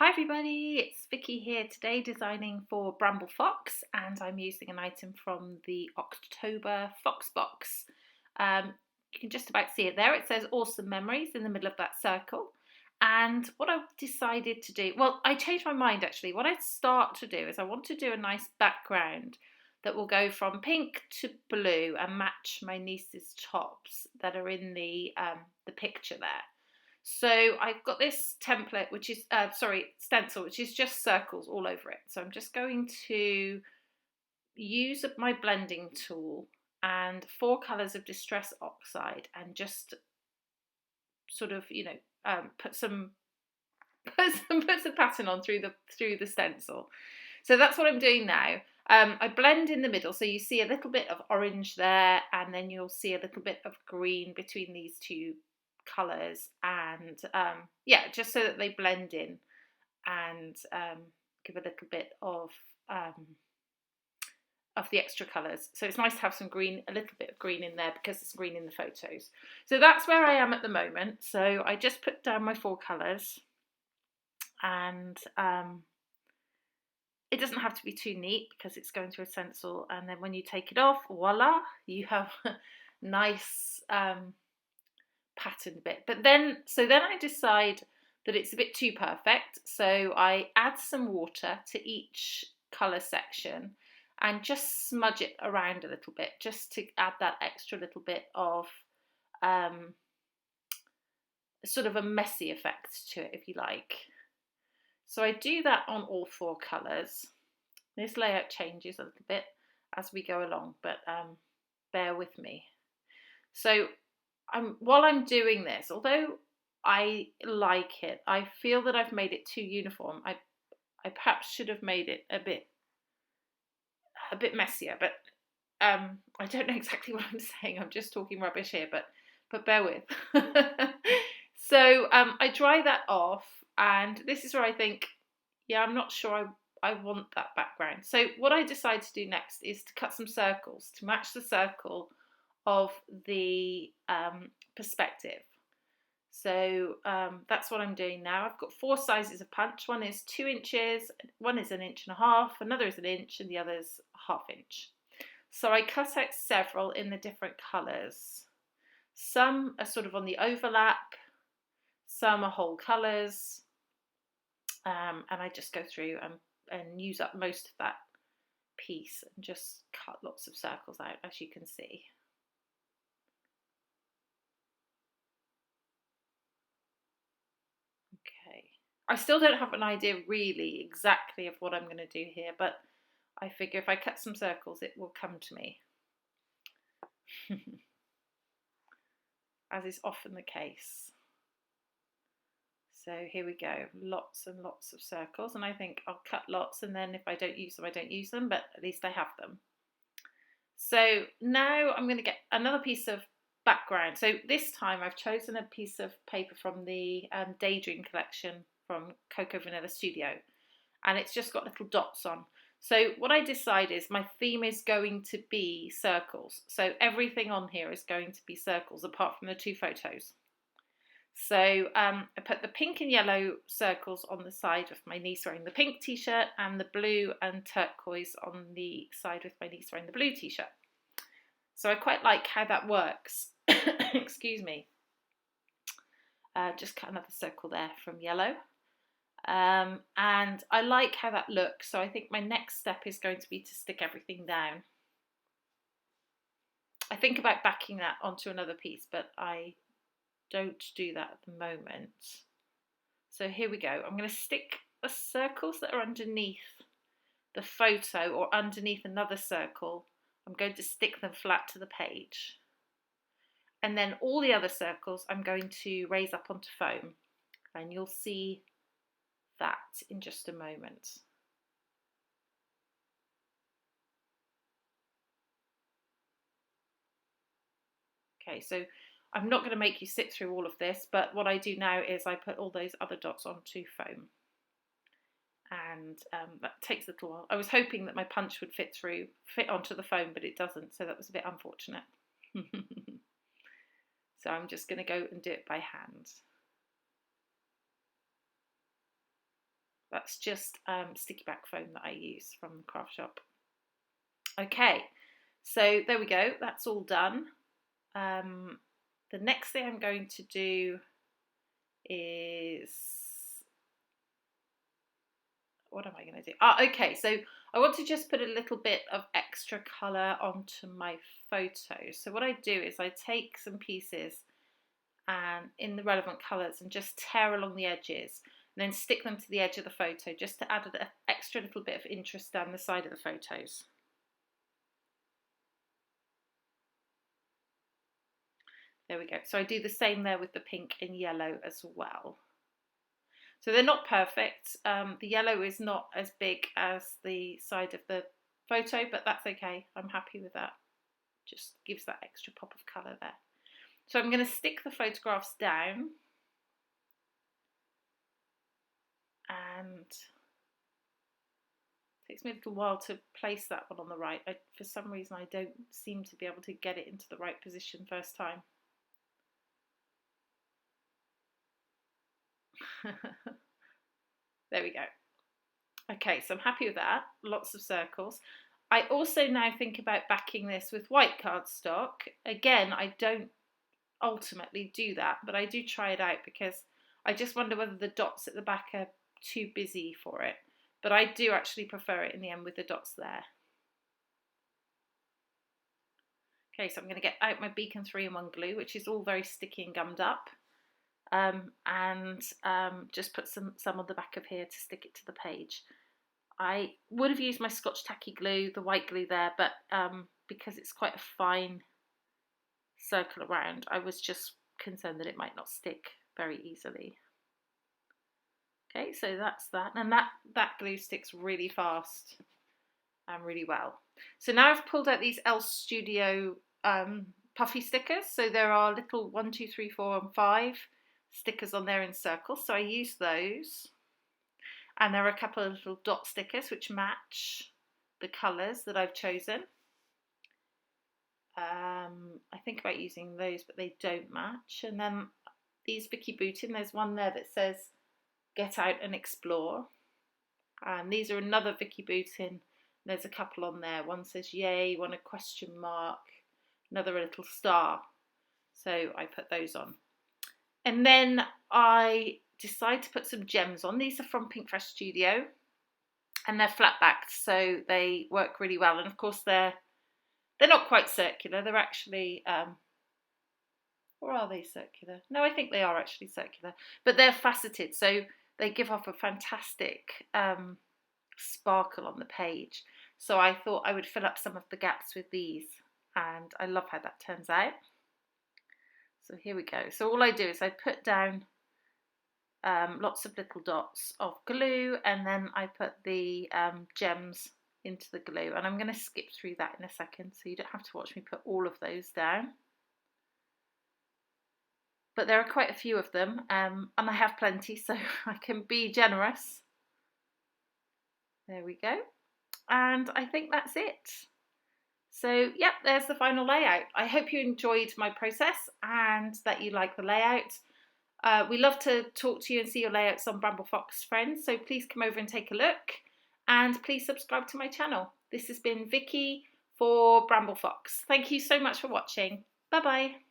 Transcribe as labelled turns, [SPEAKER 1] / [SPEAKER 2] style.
[SPEAKER 1] Hi everybody, it's Vicki here today designing for Bramble Fox, and I'm using an item from the October FoxBox. You can just about see it there. It says awesome memories in the middle of that circle. And what I've decided to do, well, I changed my mind actually. What I'd start to do is I want to do a nice background that will go from pink to blue and match my niece's tops that are in the picture there. So I've got this template, which is, stencil, which is just circles all over it. So I'm just going to use my blending tool and 4 colours of Distress Oxide and just sort of, put some pattern on through the stencil. So that's what I'm doing now. I blend in the middle, so you see a little bit of orange there, and then you'll see a little bit of green between these 2 colours, and just so that they blend in and give a little bit of the extra colours. So it's nice to have some green, a little bit of green in there because it's green in the photos. So that's where I am at the moment. So I just put down my 4 colours, and it doesn't have to be too neat because it's going through a stencil, and then when you take it off, voila, you have a nice pattern bit. But then I decide that it's a bit too perfect, so I add some water to each colour section and just smudge it around a little bit, just to add that extra little bit of sort of a messy effect to it, if you like. So I do that on all 4 colours. This layout changes a little bit as we go along, but bear with me. So while I'm doing this, although I like it, I feel that I've made it too uniform. I perhaps should have made it a bit messier, but I don't know exactly what I'm saying. I'm just talking rubbish here, but bear with. So I dry that off, and this is where I think, yeah, I'm not sure I want that background. So what I decide to do next is to cut some circles to match the circle of the perspective. So that's what I'm doing now. I've got 4 sizes of punch. One is 2 inches, one is 1.5 inches, another is 1 inch, and the other's 1/2 inch. So I cut out several in the different colours. Some are sort of on the overlap, some are whole colours, and I just go through and use up most of that piece and just cut lots of circles out, as you can see. Okay, I still don't have an idea really exactly of what I'm going to do here, but I figure if I cut some circles it will come to me. As is often the case. So here we go, lots and lots of circles, and I think I'll cut lots, and then if I don't use them, I don't use them, but at least I have them. So now I'm going to get another piece of background. So this time I've chosen a piece of paper from the Daydream collection from Cocoa Vanilla Studio, and it's just got little dots on. So what I decide is my theme is going to be circles. So everything on here is going to be circles apart from the 2 photos. So I put the pink and yellow circles on the side of my niece wearing the pink t-shirt, and the blue and turquoise on the side with my niece wearing the blue t-shirt. So I quite like how that works. Excuse me. Just cut another circle there from yellow. And I like how that looks, so I think my next step is going to be to stick everything down. I think about backing that onto another piece, but I don't do that at the moment. So here we go. I'm going to stick the circles that are underneath the photo or underneath another circle. I'm going to stick them flat to the page. And then all the other circles I'm going to raise up onto foam, and you'll see that in just a moment. Okay, so I'm not going to make you sit through all of this, but what I do now is I put all those other dots onto foam, and that takes a little while. I was hoping that my punch would fit onto the foam, but it doesn't, so that was a bit unfortunate. So I'm just going to go and do it by hand. that's just sticky back foam that I use from the craft shop. Okay, so there we go, that's all done. The next thing I'm going to do is, what am I going to do? Okay, so I want to just put a little bit of extra colour onto my photo. So what I do is I take some pieces and in the relevant colours and just tear along the edges and then stick them to the edge of the photo just to add an extra little bit of interest down the side of the photos. There we go. So I do the same there with the pink and yellow as well. So they're not perfect. The yellow is not as big as the side of the photo, but that's okay. I'm happy with that. Just gives that extra pop of colour there. So I'm going to stick the photographs down. And it takes me a little while to place that one on the right. For some reason, I don't seem to be able to get it into the right position first time. There we go. Okay, so I'm happy with that. Lots of circles. I also now think about backing this with white cardstock. Again, I don't ultimately do that, but I do try it out because I just wonder whether the dots at the back are too busy for it. But I do actually prefer it in the end with the dots there. Okay, so I'm going to get out my Beacon 3-in-1 glue, which is all very sticky and gummed up. And just put some on the back of here to stick it to the page. I would have used my Scotch tacky glue, the white glue there, but because it's quite a fine circle around, I was just concerned that it might not stick very easily. Okay, so that's that, and that glue sticks really fast and really well. So now I've pulled out these Elle Studio puffy stickers. So there are little 1, 2, 3, 4, and 5 stickers on there in circles, so I use those, and there are a couple of little dot stickers which match the colours that I've chosen. I think about using those, but they don't match. And then these Vicki Boutin, there's one there that says get out and explore, and these are another Vicki Boutin. There's a couple on there, one says yay, one a question mark, another a little star, so I put those on. And then I decide to put some gems on. These are from Pink Fresh Studio, and they're flat backed, so they work really well. And of course they're not quite circular. They're actually, or are they circular? No, I think they are actually circular, but they're faceted, so they give off a fantastic sparkle on the page. So I thought I would fill up some of the gaps with these, and I love how that turns out. So here we go. So all I do is I put down lots of little dots of glue, and then I put the gems into the glue, and I'm going to skip through that in a second so you don't have to watch me put all of those down. But there are quite a few of them, and I have plenty, so I can be generous. There we go. And I think that's it. So, yep, there's the final layout. I hope you enjoyed my process and that you like the layout. We love to talk to you and see your layouts on Bramble Fox Friends, so please come over and take a look, and please subscribe to my channel. This has been Vicki for Bramble Fox. Thank you so much for watching. Bye-bye.